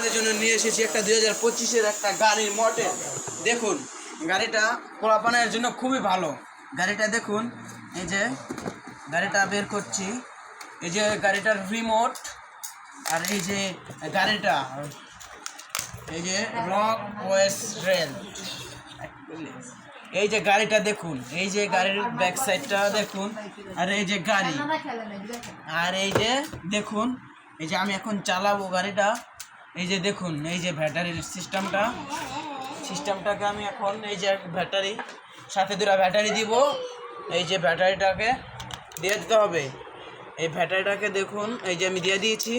আপনাদের জন্য নিয়ে এসেছি একটা 2025-এর একটা গাড়ির মডেল। দেখুন গাড়িটা পোলাপানের জন্য খুবই ভালো। গাড়িটা দেখুন, এই যে গাড়িটা বের করছি, এই যে গাড়িটার রিমোট, আর এই যে গাড়িটা, এই যে রক ওয়েস্ট রেল, এই যে গাড়িটা দেখুন, এই যে গাড়ির ব্যাক সাইডটা দেখুন, আর এই যে গাড়ি, আর এই যে দেখুন, এই যে আমি এখন চালাবো গাড়িটা, এই যে দেখুন, এই যে ব্যাটারির সিস্টেমটাকে আমি এখন, এই যে ব্যাটারি সাথে দুটো ব্যাটারি দিব, এই যে ব্যাটারিটাকে দিয়ে দিতে হবে। এই ব্যাটারিটাকে দেখুন, এই যে আমি দিয়ে দিয়েছি।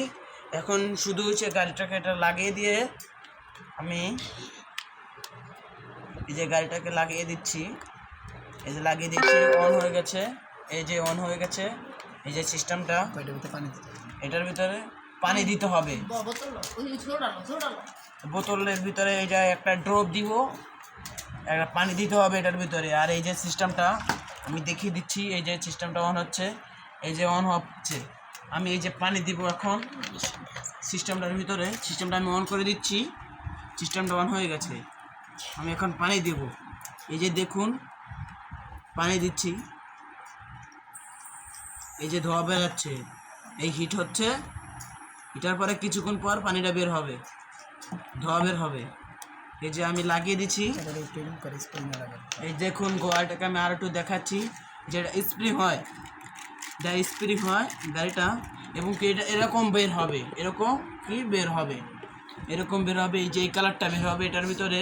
এখন শুধু হচ্ছে গাড়িটাকে এটা লাগিয়ে দিয়ে আমি এই যে গাড়িটাকে লাগিয়ে দিচ্ছি, এই যে লাগিয়ে দিচ্ছি, অন হয়ে গেছে, এই যে অন হয়ে গেছে। এই যে সিস্টেমটা, এটার ভিতরে পানি দিতে হবে, বোতলের ভিতরে এই যে একটা ড্রপ দিব, একটা পানি দিতে হবে এটার ভিতরে। আর এই যে সিস্টেমটা আমি দেখিয়ে দিচ্ছি, এই যে সিস্টেমটা অন হচ্ছে, এই যে অন হচ্ছে, আমি এই যে পানি দিব এখন সিস্টেমটার ভিতরে। সিস্টেমটা আমি অন করে দিচ্ছি, সিস্টেমটা অন হয়ে গেছে। আমি এখন পানি দেব, এই যে দেখুন পানি দিচ্ছি, এই যে ধোয়া বের হচ্ছে, এই হিট হচ্ছে, হিটার পরে কিছুক্ষণ পর পানিটা বের হবে, ধোয়া বের হবে। এই যে আমি লাগিয়ে দিচ্ছি, এই দেখুন গাড়িটাকে আমি আর একটু দেখাচ্ছি, যেটা স্প্রিং হয়, যা স্প্রিং হয় গাড়িটা, এবং কি এটা এরকম বের হবে, এরকম কি বের হবে, এরকম বের হবে। এই যে এই কালারটা বের হবে, এটার ভিতরে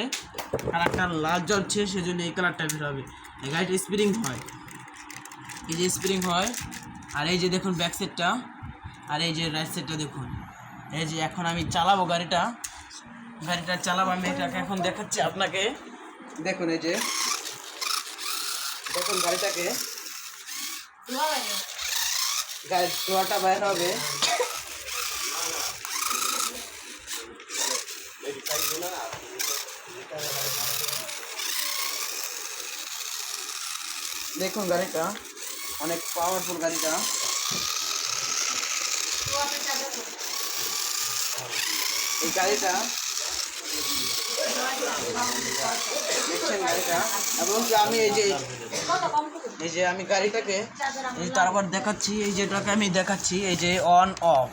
কালারটা লাল জ্বলছে, সেজন্য এই কালারটা বের হবে। এই গাড়িটা স্প্রিং হয়, এই যে স্প্রিং হয়। আর এই যে দেখুন ব্যাক সাইডটা, আর এই যে রাইট সাইডটা দেখুন। এই যে এখন আমি চালাবো গাড়িটা চালাবো, আমি এটাকে এখন দেখাচ্ছি আপনাকে। দেখুন এই যে দেখুন গাড়িটাকে, গাড়ির ধোঁয়াটা বের হবে, দেখুন গাড়িটা অনেক পাওয়ারফুল গাড়িটা। এই গাড়িটা দেখছেন গাড়িটা, এবং আমি এই যে আমি গাড়িটাকে তারপর দেখাচ্ছি, এই যেটাকে আমি দেখাচ্ছি, এই যে অন অফ,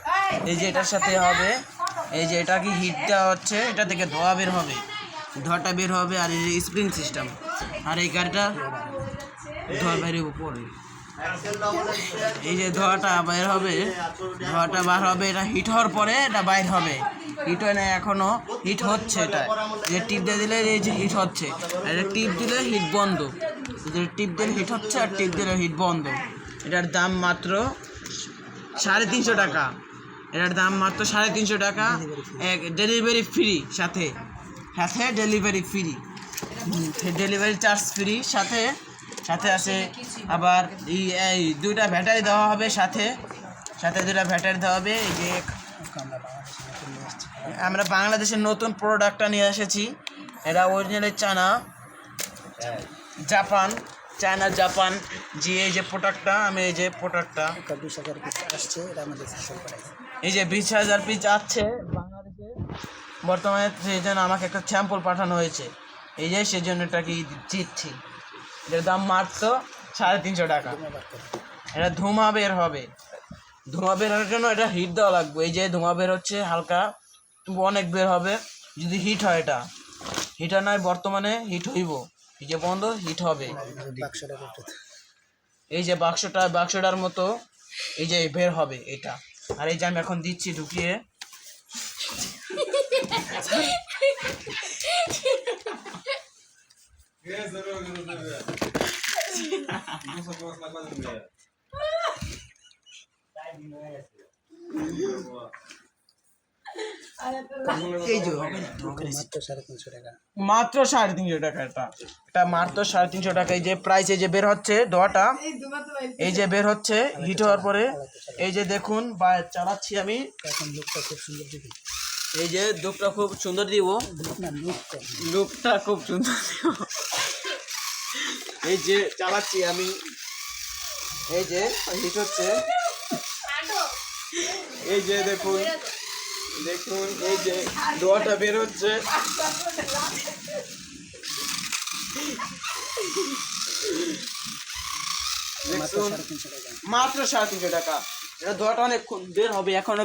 এই যে এটার সাথে হবে, এই যে এটাকে হিট দেওয়া হচ্ছে, এটা থেকে ধোঁয়া বের হবে, ধোঁয়াটা বের হবে। আর এই যে স্প্রিং সিস্টেম, আর এই গাড়িটা ধোঁয়া বেরিয়ে পড়ে, এই যে ধোঁয়াটা বের হবে, ধোঁয়াটা বার হবে, এটা হিট হওয়ার পরে এটা বাইর হবে। হিট হয় না, এখনও হিট হচ্ছে, এটা যে টিপ দিয়ে দিলে এই যে হিট হচ্ছে, এটা টিপ দিলে হিট বন্ধ, যে টিপ দিলে হিট হচ্ছে আর টিপ দিলে হিট বন্ধ। এটার দাম মাত্র 350 টাকা, এটার দাম মাত্র 350 টাকা, এক ডেলিভারি ফ্রি, সাথে delivery free, delivery charge free, সাথে আছে আবার এই দুইটা ব্যাটারি দেওয়া হবে, সাথে দুইটা ব্যাটারি দেওয়া হবে। এই যে আমরা বাংলাদেশের নতুন প্রোডাক্টটা নিয়ে এসেছি, এটা অরিজিনালি জাপান যে এই যে প্রোডাক্টটা, আমি এই যে প্রোডাক্টটা 20,000 পিস আসছে, এটা আমাদের এই যে 20,000 পিস আসছে বাংলাদেশে বর্তমানে, সেই জন্য আমাকে একটা স্যাম্পল পাঠানো হয়েছে, এই যে সেজন্য এটা কি দিচ্ছি। এটার দাম মাত্র 350 টাকা। এটা ধোঁয়া বের হবে, ধোঁয়া বের হওয়ার জন্য এটা হিট দেওয়া লাগবে। এই যে ধোঁয়া বের হচ্ছে হালকা, অনেক বের হবে যদি হিট হয়, এটা হিট হয় নয়, বর্তমানে হিট হইব, এই যে বন্ধ হিট হবে। এই যে বাক্সটার মতো এই যে বের হবে এটা। আর এই যে আমি এখন দিচ্ছি ঢুকিয়ে, মাত্র 350 টাকা, এটা মাত্র 350 টাকা। এই যে প্রাইস, এই যে বের হচ্ছে ধোঁয়াটা, এই যে বের হচ্ছে হিট হওয়ার পরে, এই যে দেখুন বা চালাচ্ছি আমি, এই যে লুকটা খুব সুন্দর দিব, লুকটা খুব সুন্দর দিব, এই যে চালাচ্ছি আমি, এই যে হিট হচ্ছে, এই যে দেখুন দেখুন এই যে ধোঁয়াটা বের হচ্ছে। দেখুন মাত্র 350 টাকা। এটা ধোঁয়াটা অনেক বের হবে এখন।